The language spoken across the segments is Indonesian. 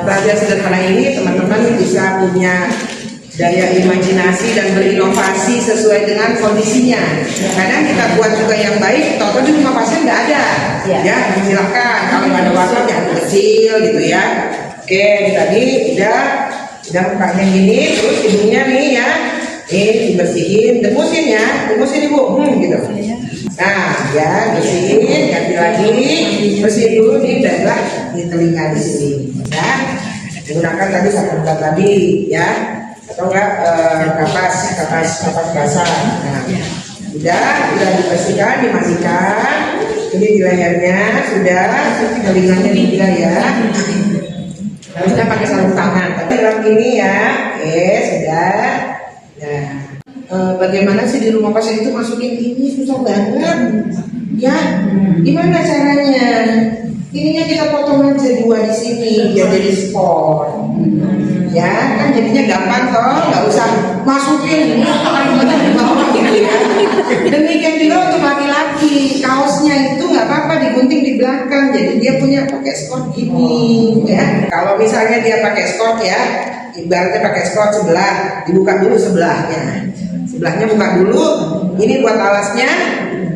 Pelatihan sederhana ini teman-teman bisa punya daya imajinasi dan berinovasi sesuai dengan kondisinya. Kadang kita buat juga yang baik, total di rumah pasien nggak ada. Ya, silakan kalau nggak ada waktu jangan kecil gitu ya. Oke, ini tadi udah mukanya gini, terus hidungnya nih ya, ini dibersihin, demusin ibu, gitu. Nah, ya bersihin, ganti lagi, bersihin dulu nih daerah di telinga di sini, ya. Menggunakan tadi sabun tadi, ya. Atau enggak kapas basah. Nah, udah dibersihkan, dimandikan. Ini di lehernya sudah, telinganya juga ya. Harusnya pakai sarung tangan. Tapi dalam ini ya, sudah. Nah, bagaimana sih di rumah pasien itu masukin ini susah banget, ya? Gimana caranya? Ininya kita potong aja dua di sini biar jadi spot. Ya kan jadinya gampang toh, nggak usah masukin gitu ya. Demikian juga untuk laki-laki, kaosnya itu nggak apa-apa digunting di belakang, jadi dia punya pakai skort gini ya. Kalau misalnya dia pakai skort ya, ibaratnya pakai skort sebelah, dibuka dulu sebelahnya buka dulu, ini buat alasnya,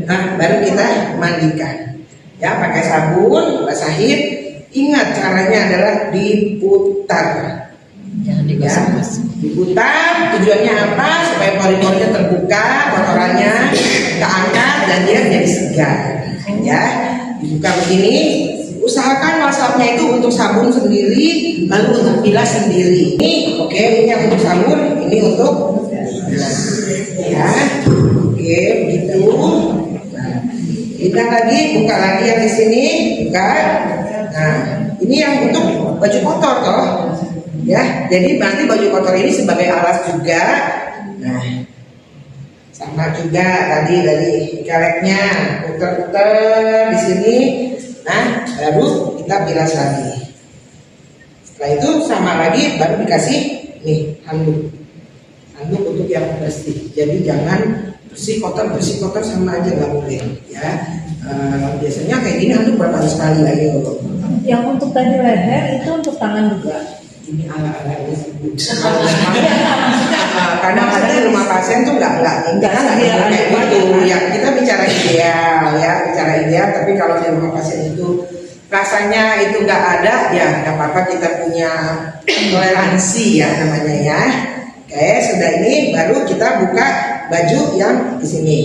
nah baru kita mandikan ya pakai sabun, basahin. Ingat caranya adalah diputar. Diputar, tujuannya apa? Supaya pori-porinya terbuka, kotorannya keangkat dan dia menjadi segar. Ya, dibuka begini. Usahakan wastafnya itu untuk sabun sendiri, lalu untuk bilas sendiri. Ini oke, ini yang untuk sabun, ini untuk bilas. Ya, oke, begitu. Kita lagi buka lagi yang di sini, buka. Nah, ini yang untuk baju kotor toh. Ya, jadi nanti baju kotor ini sebagai alas juga. Nah, sama juga tadi keleknya putar-putar di sini. Nah, baru kita bilas lagi. Setelah itu sama lagi baru dikasih nih handuk untuk yang bersih. Jadi jangan bersih kotor sama aja nggak boleh. Ya, biasanya kayak gini handuk berapa sekali lagi untuk. Yang untuk tadi leher itu untuk tangan juga. Ini ala-ala disebut. Kadang-kadang di rumah pasien tuh nggak kayak gitu. Ya kita bicara ideal. Tapi kalau di rumah pasien itu rasanya itu nggak ada, ya nggak apa-apa, kita punya toleransi ya namanya ya. Oke, sudah ini baru kita buka baju yang di sini.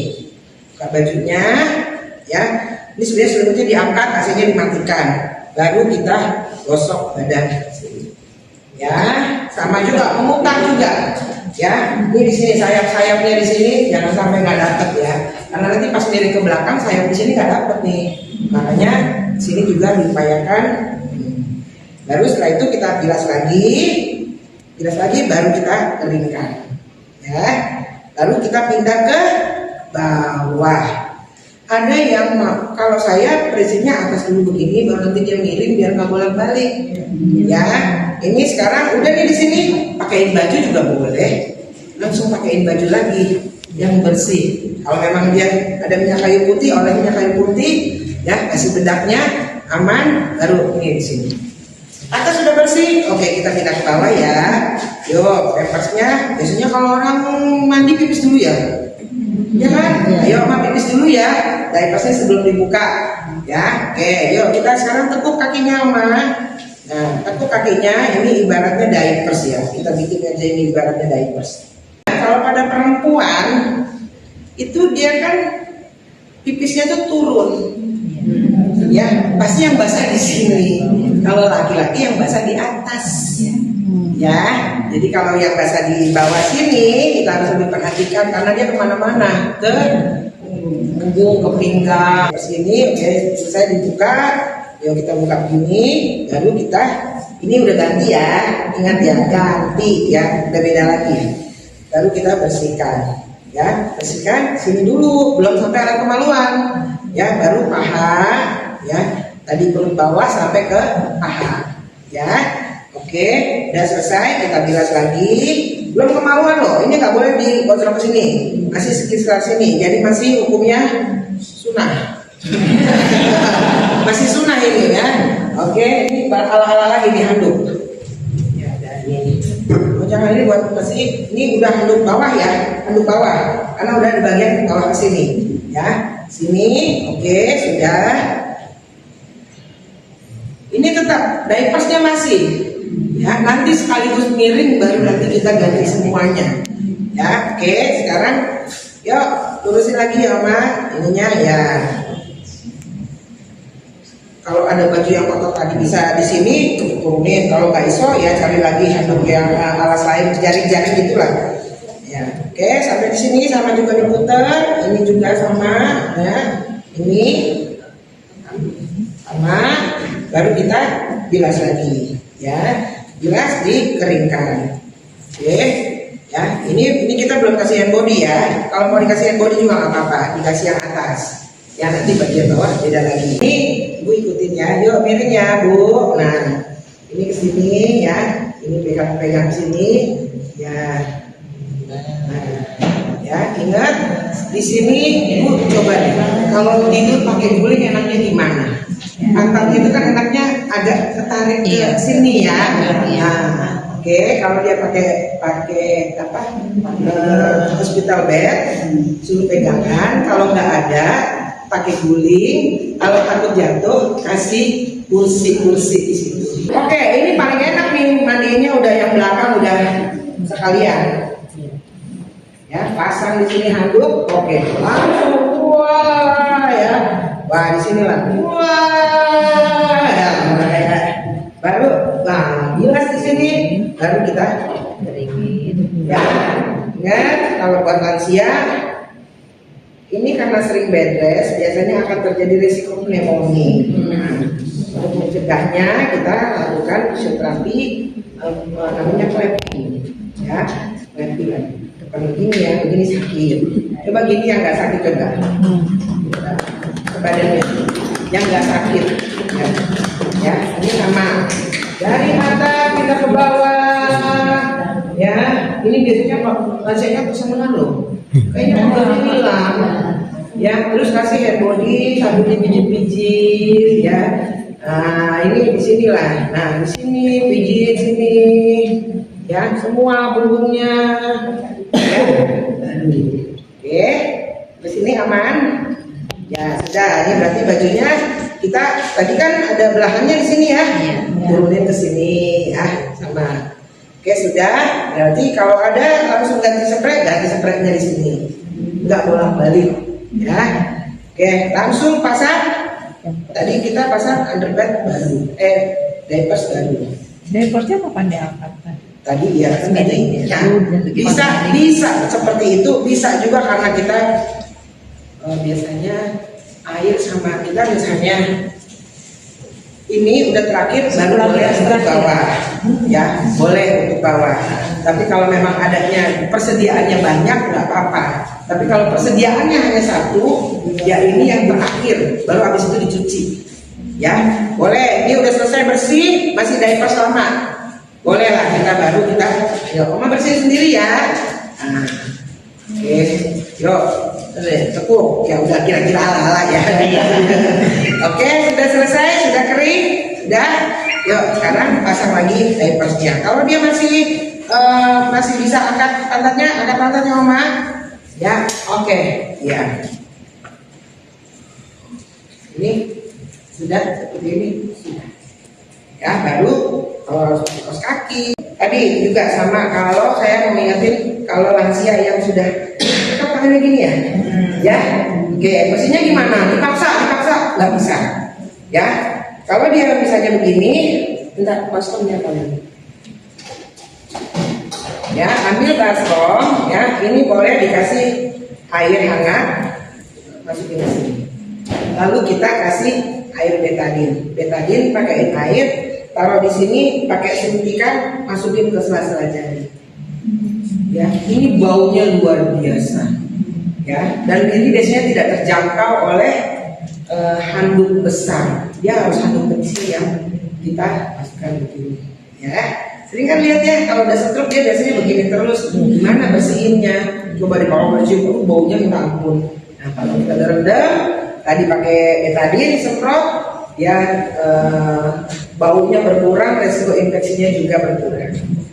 Buka bajunya, ya. Ini sebenarnya diangkat, AC-nya dimatikan. Baru kita gosok badan sini. Ya, sama juga memutar juga. Ya, ini di sini sayap-sayapnya di sini jangan sampai nggak dapet ya. Karena nanti pas miring ke belakang sayap di sini nggak dapet nih. Makanya di sini juga diupayakan. Baru setelah itu kita bilas lagi baru kita keringkan. Ya, lalu kita pindah ke bawah. Ada yang kalau saya prinsipnya atas dulu begini, baru nanti dia miring biar nggak bolak-balik. Ya, ini sekarang udah nih di sini pakaiin baju juga boleh, langsung pakaiin baju lagi yang bersih. Kalau memang dia ada minyak kayu putih, oleh minyak kayu putih, ya kasih bedaknya aman, baru ini di sini. Atas sudah bersih, oke kita pindah ke bawah ya. Yuk, pampersnya biasanya kalau orang mandi pipis dulu ya. Ya kan? Ayo mama pipis dulu ya. Diapersnya sebelum dibuka. Ya, oke. Yuk kita sekarang tekuk kakinya Oma. Nah, tekuk kakinya ini ibaratnya diapers ya. Kita bikin aja ini ibaratnya diapers. Nah, kalau pada perempuan itu dia kan pipisnya tuh turun. Ya, pasti yang basah di sini. Kalau laki-laki yang basah di atas. Ya, jadi kalau yang basah di bawah sini kita harus lebih perhatikan karena dia kemana-mana, ke punggung, ke pinggang, ke sini. Oke, selesai dibuka. Yuk kita buka begini, baru kita ini udah ganti ya, ingat ya, ganti ya, udah beda lagi. Baru kita bersihkan, ya, bersihkan sini dulu, belum sampai arah kemaluan, ya, baru paha, ya, tadi perut bawah sampai ke paha, ya. Oke, udah selesai, kita bilas lagi. Belum kemaluan loh, ini nggak boleh digosok ke sini, masih sekitar sini. Jadi masih hukumnya sunnah, masih sunnah ini ya. Oke, ini ala-ala lagi di handuk. Ya, dan ini. Oh, jangan ini buat masih. Ini udah handuk bawah ya, handuk bawah. Karena udah di bagian bawah ke sini. Ya, sini. Oke, sudah. Ini tetap diapersnya masih. Ya, nanti sekaligus miring baru nanti kita ganti semuanya. Ya, oke. Sekarang, yuk lurusin lagi ya, Ma. Ininya ya. Kalau ada baju yang kotor tadi bisa di sini turunin. Kalau nggak iso ya cari lagi handuk yang alas lain, jaring-jaring gitulah. Ya, oke, sampai di sini sama juga diputar. Ini juga sama, ya. Ini sama. Baru kita bilas lagi, ya. Bilas dikeringkan. Oke, ya. Ini kita belum kasih hand body ya. Kalau mau dikasih hand body juga nggak apa-apa, dikasih yang atas. Ya nanti bagian bawah beda lagi. Ini Bu ikutin ya, yuk miring ya Bu. Nah, ini ke sini ya, ini pegang sini, ya. Nah, ya ingat di sini Bu coba deh. Kalau tidur pakai guling enaknya di mana? Pantatnya itu kan enaknya agak ketarik ke sini ya. Nah, oke, kalau dia pakai apa? Hospital bed, suruh pegangan. Kalau nggak ada pakai guling, kalau takut jatuh kasih kursi di situ. Oke, ini paling enak nih mandiinnya, udah yang belakang udah sekalian. Ya, pasang di sini handuk, oke, langsung wah ya, wah di sini lah, wah ya, baru, nah bilas di sini, baru kita keringin. Ya, ingat kalau buat lansia. Ini karena sering bed rest, biasanya akan terjadi risiko pneumonia. Untuk mencegahnya kita lakukan fisioterapi namanya clapping, ya, clapping. Kalau gini ya, begini sakit. Coba gini yang nggak sakit coba. Ke badannya, yang nggak sakit. Ya, ini sama. Dari atas kita ke bawah. Ya, ini biasanya lansianya kesenangan loh. Kayaknya udah hilang. Ya, terus kasih hand body sambil dipijit-pijit ya. Nah, ini di sini lah. Nah, di sini pijit sini. Ya, semua punggungnya. Ya. Oke. Di sini aman. Ya, sudah. Ini berarti bajunya kita tadi kan ada belahannya di sini ya. Turunin ke sini ya, sama. Oke, sudah. Berarti kalau ada langsung ganti spraynya di sini. Enggak bolak-balik, ya. Oke, langsung pasang. Tadi kita pasang underbed baru, diapers baru. Diapersnya kapan diangkat? Tadi ya kan tadi. Ya, bisa seperti itu, bisa juga karena kita biasanya air sama kita misalnya ini udah terakhir baru boleh untuk bawah, ya boleh untuk bawah. Tapi kalau memang adanya persediaannya banyak nggak apa-apa. Tapi kalau persediaannya hanya satu, ya ini yang terakhir, baru habis itu dicuci. Ya boleh. Ini udah selesai bersih, masih diaper selama. Boleh lah kita ya Oma bersihin sendiri ya. Nah, oke, yuk. Tepuk, ya udah kira-kira ala-ala ya. Oke, sudah selesai, sudah kering, sudah. Yuk, sekarang pasang lagi diapersnya. Kalau dia masih bisa angkat pantatnya Oma. Ya, oke, ya. Ini sudah seperti ini, sudah. Ya, baru kalau kaos kaki. Tadi juga sama, kalau saya mau ingetin kalau lansia yang sudah pakai gini ya. Ya, oke, posisinya gimana? Dipaksa, nggak bisa. Ya, kalau dia misalnya begini, bentar baskomnya kalian. Ya, ambil baskom, ya, ini boleh dikasih air hangat, masukin ke sini. Lalu kita kasih air betadin pakaiin air, taruh di sini, pakai suntikan, masukin ke sela-sela jari. Ya, ini baunya luar biasa. Ya, dan ini biasanya tidak terjangkau oleh handuk besar. Dia harus handuk kecil yang kita masukkan begini. Ya, sering kan lihat ya kalau udah stroke dia biasanya begini terus. Gimana bersihinnya? Coba dibawa bersih, baunya minta ampun. Nah, kalau kita rendam, tadi pakai betadin disemprot, ya baunya berkurang, resiko infeksinya juga berkurang.